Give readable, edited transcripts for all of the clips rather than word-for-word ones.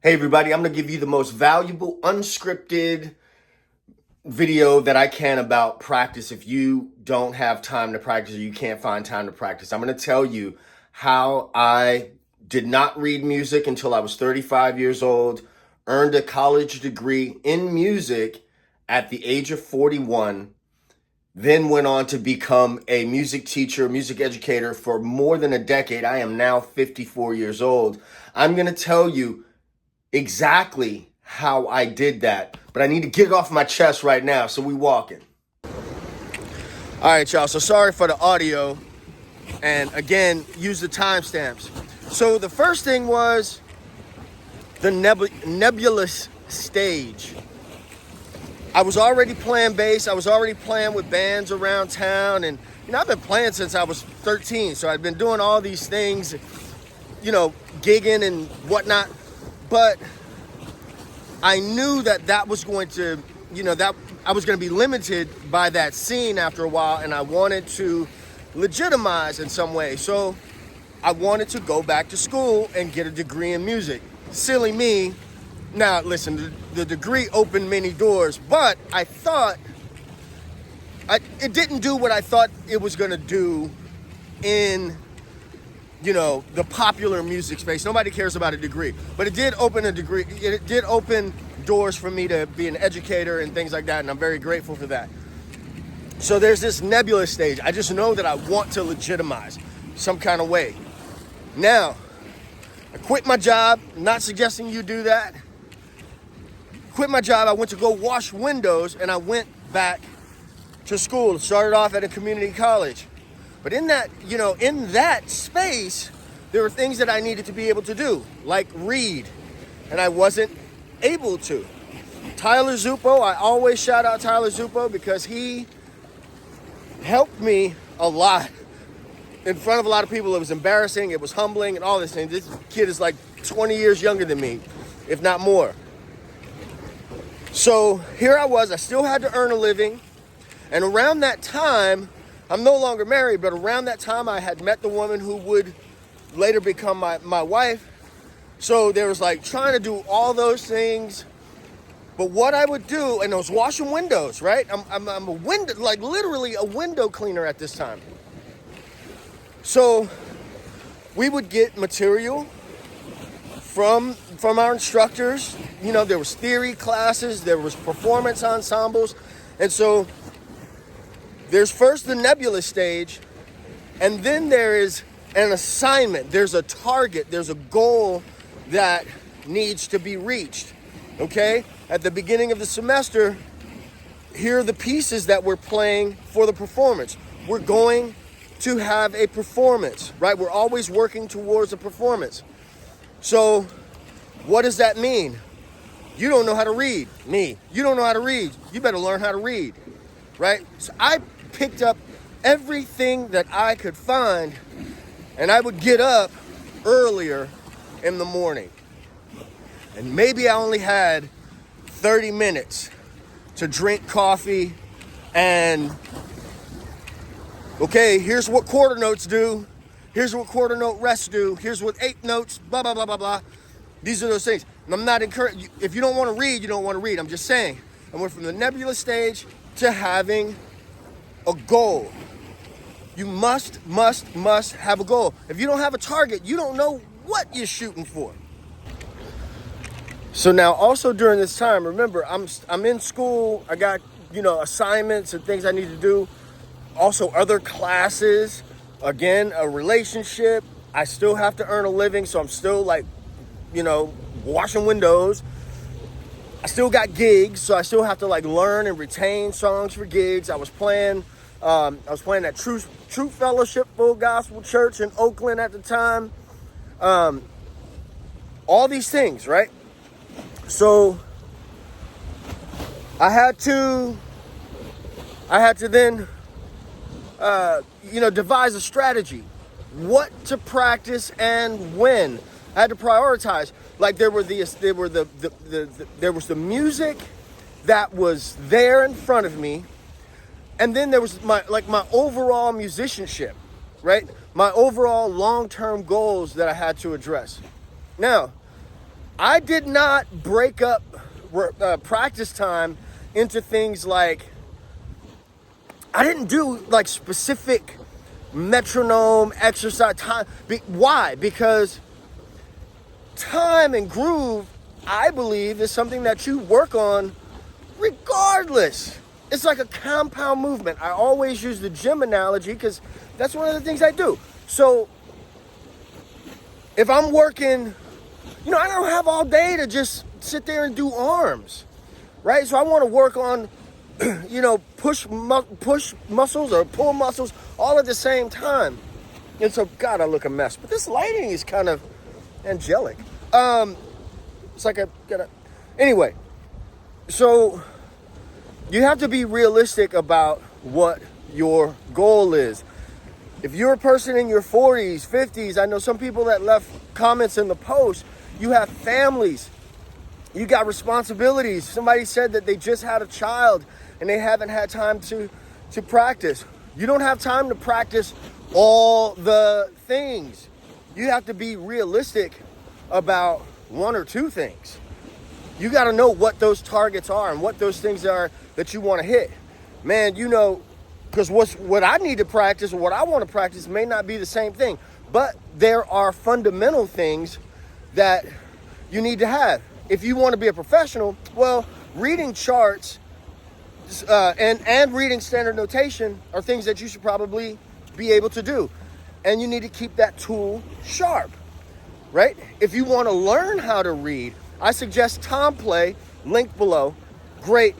Hey everybody, I'm going to give you the most valuable unscripted video that I can about practice if you don't have time to practice or you can't find time to practice. I'm going to tell you how I did not read music until I was 35 years old, earned a college degree in music at the age of 41, then went on to become a music teacher, music educator for more than a decade. I am now 54 years old. I'm going to tell you exactly how I did that, but I need to get it off my chest right now, so we walking. All right, y'all, so sorry for the audio, and again, use the timestamps. So the first thing was the nebulous stage. I was already playing bass, I was already playing with bands around town, and I've been playing since I was 13, so I've been doing all these things, gigging and whatnot. But I knew that was going to, that I was going to be limited by that scene after a while, and I wanted to legitimize in some way. So I wanted to go back to school and get a degree in music. Silly me. Now, listen, the degree opened many doors, but I thought it didn't do what I thought it was going to do in the popular music space. Nobody cares about a degree, but it did open a degree. It did open doors for me to be an educator and things like that, and I'm very grateful for that. So there's this nebulous stage. I just know that I want to legitimize some kind of way. Now, I quit my job. Not suggesting you do that. Quit my job. I went to go wash windows, and I went back to school. Started off at a community college. But in that space, there were things that I needed to be able to do, like read, and I wasn't able to. Tyler Zupo, I always shout out Tyler Zupo because he helped me a lot. In front of a lot of people, it was embarrassing, it was humbling, and all this thing. This kid is like 20 years younger than me, if not more. So here I was, I still had to earn a living, and around that time, I'm no longer married, but around that time I had met the woman who would later become my wife. So there was like trying to do all those things. But what I would do, and I was washing windows, right? I'm a window, like literally a window cleaner at this time. So we would get material from our instructors. There was theory classes, there was performance ensembles. And so there's first the nebulous stage, and then there is an assignment. There's a target. There's a goal that needs to be reached, okay? At the beginning of the semester, here are the pieces that we're playing for the performance. We're going to have a performance, right? We're always working towards a performance. So what does that mean? You don't know how to read. Me. You don't know how to read. You better learn how to read, right? So I picked up everything that I could find, and I would get up earlier in the morning. And maybe I only had 30 minutes to drink coffee and, okay, here's what quarter notes do. Here's what quarter note rests do. Here's what eighth notes, blah, blah, blah, blah, blah. These are those things. And I'm not encouraging, if you don't want to read, you don't want to read. I'm just saying. And we're from the nebulous stage to having a goal. You must have a goal. If you don't have a target, you don't know what you're shooting for. So now also during this time, remember, I'm in school. I got, assignments and things I need to do. Also other classes. Again, a relationship. I still have to earn a living, so I'm still washing windows. I still got gigs, so I still have to learn and retain songs for gigs. I was playing at Truth Fellowship Full Gospel Church in Oakland at the time. All these things, right? So I had to then devise a strategy, what to practice and when. I had to prioritize. There was the music that was there in front of me, and then there was my overall musicianship, right? My overall long-term goals that I had to address. Now, I did not break up practice time into things like, I didn't do like specific metronome exercise time. Why? Because time and groove, I believe, is something that you work on regardless. It's like a compound movement. I always use the gym analogy because that's one of the things I do. So if I'm working, I don't have all day to just sit there and do arms, right? So I want to work on, push muscles or pull muscles all at the same time. And so, God, I look a mess. But this lighting is kind of angelic. It's like anyway. So you have to be realistic about what your goal is. If you're a person in your 40s, 50s, I know some people that left comments in the post, you have families, you got responsibilities. Somebody said that they just had a child and they haven't had time to practice. You don't have time to practice all the things. You have to be realistic about one or two things. You got to know what those targets are and what those things are that you want to hit. Man, because what I need to practice or what I want to practice may not be the same thing, but there are fundamental things that you need to have. If you want to be a professional, well, reading charts and reading standard notation are things that you should probably be able to do. And you need to keep that tool sharp, right? If you want to learn how to read, I suggest TomPlay, link below. Great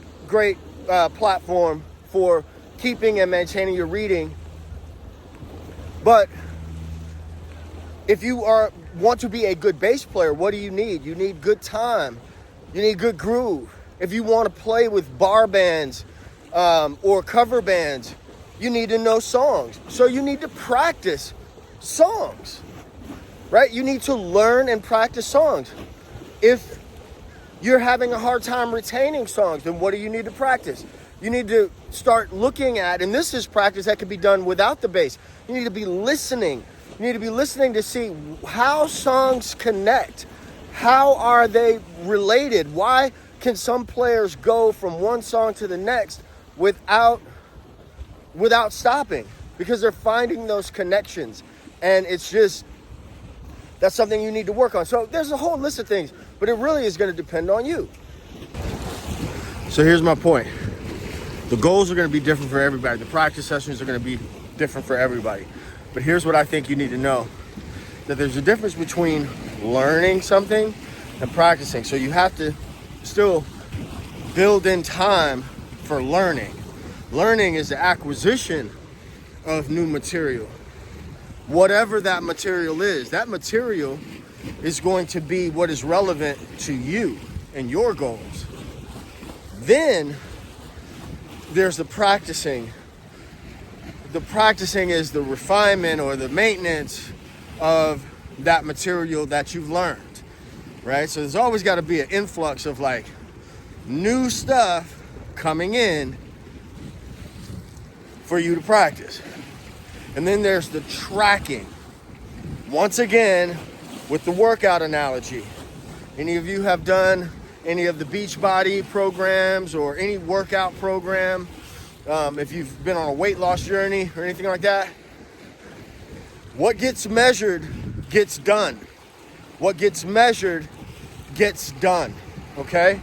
platform for keeping and maintaining your reading. But if you want to be a good bass player, what do you need? You need good time. You need good groove. If you want to play with bar bands or cover bands, you need to know songs. So you need to practice songs, right? You need to learn and practice songs. If you're having a hard time retaining songs, then what do you need to practice? You need to start looking at, and this is practice that can be done without the bass. You need to be listening. You need to be listening to see how songs connect. How are they related? Why can some players go from one song to the next without stopping? Because they're finding those connections. And that's something you need to work on. So there's a whole list of things, but it really is going to depend on you. So here's my point. The goals are going to be different for everybody. The practice sessions are going to be different for everybody. But here's what I think you need to know. That there's a difference between learning something and practicing. So you have to still build in time for learning. Learning is the acquisition of new material. Whatever that material is going to be what is relevant to you and your goals. Then there's the practicing. The practicing is the refinement or the maintenance of that material that you've learned, right? So there's always got to be an influx of like new stuff coming in for you to practice. And then there's the tracking. Once again, with the workout analogy, any of you have done any of the Beachbody programs or any workout program, if you've been on a weight loss journey or anything like that, what gets measured gets done. What gets measured gets done, okay?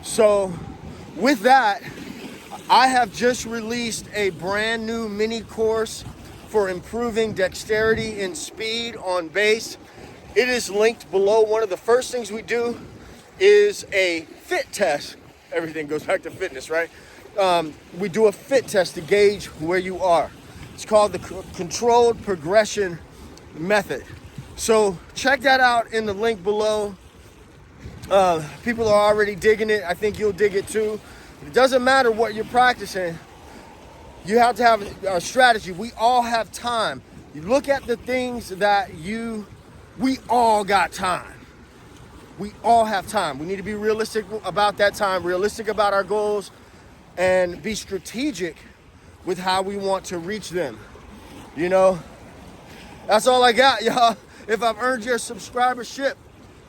So with that, I have just released a brand new mini course for improving dexterity and speed on bass. It is linked below. One of the first things we do is a fit test. Everything goes back to fitness, right? We do a fit test to gauge where you are. It's called the controlled progression method. So check that out in the link below. People are already digging it. I think you'll dig it too. It doesn't matter what you're practicing. You have to have a strategy. We all have time. You look at the things that we all got time. We all have time. We need to be realistic about that time, realistic about our goals, and be strategic with how we want to reach them. That's all I got, y'all. If I've earned your subscribership,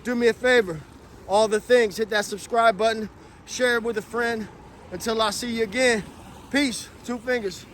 do me a favor. all the things. Hit that subscribe button, share it with a friend. Until I see you again, peace, 2 fingers.